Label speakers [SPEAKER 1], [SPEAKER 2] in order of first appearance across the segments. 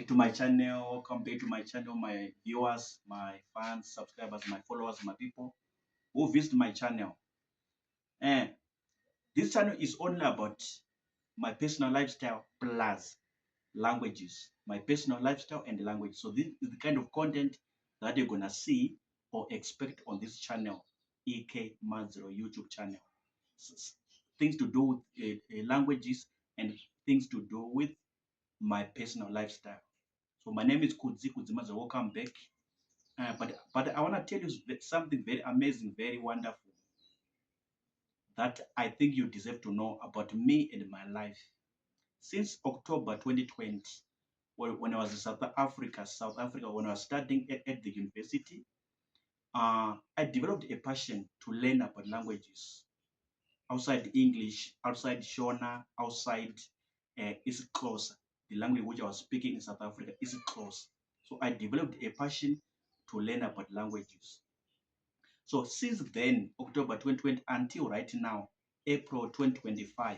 [SPEAKER 1] back to my channel. Welcome back to my channel, my viewers, my fans, subscribers, my followers, my people who visit my channel. And this channel is only about my personal lifestyle plus languages. My personal lifestyle and language. So this is the kind of content that you're gonna see or expect on this channel, EK Mazro YouTube channel. Things to do with languages and things to do with my personal lifestyle. So my name is Kudzi Kudzimaza. Welcome back. But I want to tell you something very amazing, very wonderful that I think you deserve to know about me and my life. Since October 2020, when I was in South Africa, when I was studying at the university, I developed a passion to learn about languages outside English, outside Shona, outside isiXhosa, the language which I was speaking in South Africa, isiXhosa. So I developed a passion to learn about languages. So since then, October 2020 until right now, April 2025,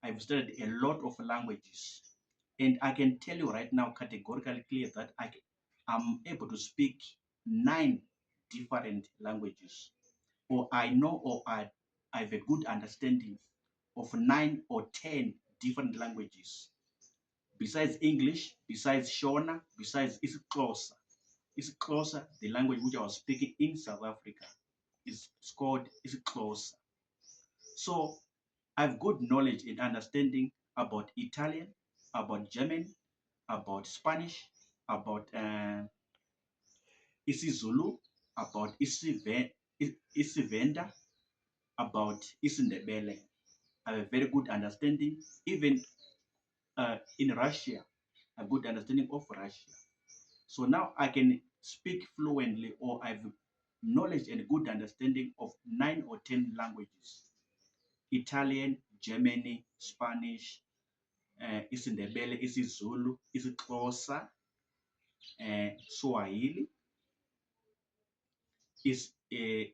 [SPEAKER 1] I've studied a lot of languages. And I can tell you right now categorically clear that am able to speak 9 different languages. Or I know or I have a good understanding of 9 or 10 different languages. Besides English, besides Shona, besides isiXhosa. isiXhosa, the language which I was speaking in South Africa, is called isiXhosa. So I've got knowledge and understanding about Italian, about German, about Spanish, about isiZulu, about isiVenda, about isiNdebele. I have a very good understanding. Even in Russia, a good understanding of Russia. So now I can speak fluently, or I have knowledge and good understanding of 9 or 10 languages: Italian, German, Spanish, isiNdebele, isiZulu, isiXhosa, Swahili,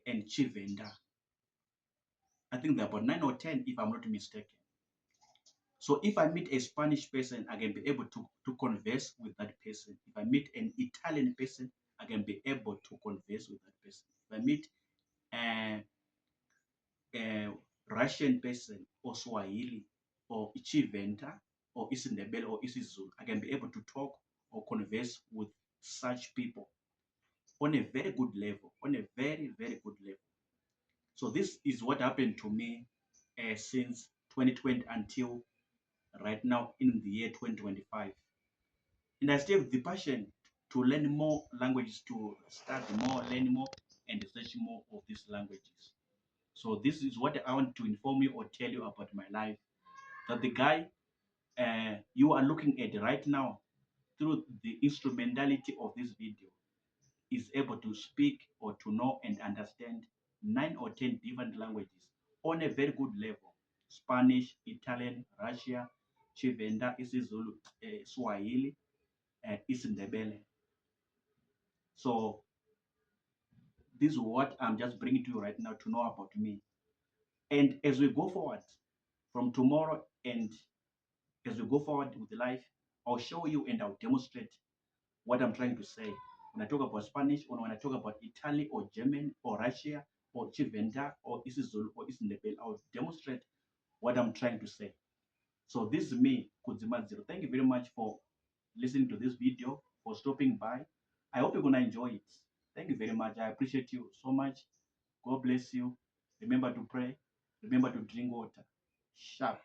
[SPEAKER 1] and Chivenda. I think there are about 9 or 10 if I'm not mistaken. So if I meet a Spanish person, I can be able to converse with that person. If I meet an Italian person, I can be able to converse with that person. If I meet a Russian person or Swahili or Chivenda or isiNdebele or isiZulu, I can be able to talk or converse with such people on a very good level, on a very, very good level. So this is what happened to me since 2020 until right now in the year 2025. And I still have the passion to learn more languages, to study more, learn more, and research more of these languages. So this is what I want to inform you or tell you about my life. That the guy you are looking at right now, through the instrumentality of this video, is able to speak or to know and understand 9 or 10 different languages on a very good level: Spanish, Italian, Russia, Chivenda, isiZulu, Swahili, isiNdebele. So this is what I'm just bringing to you right now to know about me. And as we go forward from tomorrow, and as we go forward with life, I'll show you and I'll demonstrate what I'm trying to say. When I talk about Spanish, or when I talk about Italy or German or Russia or Chivenda or isiZulu or isiNdebele, I'll demonstrate what I'm trying to say. So this is me, Kudzima Zero. Thank you very much for listening to this video, for stopping by. I hope you're gonna enjoy it. Thank you very much. I appreciate you so much. God bless you. Remember to pray. Remember to drink water. Sharp.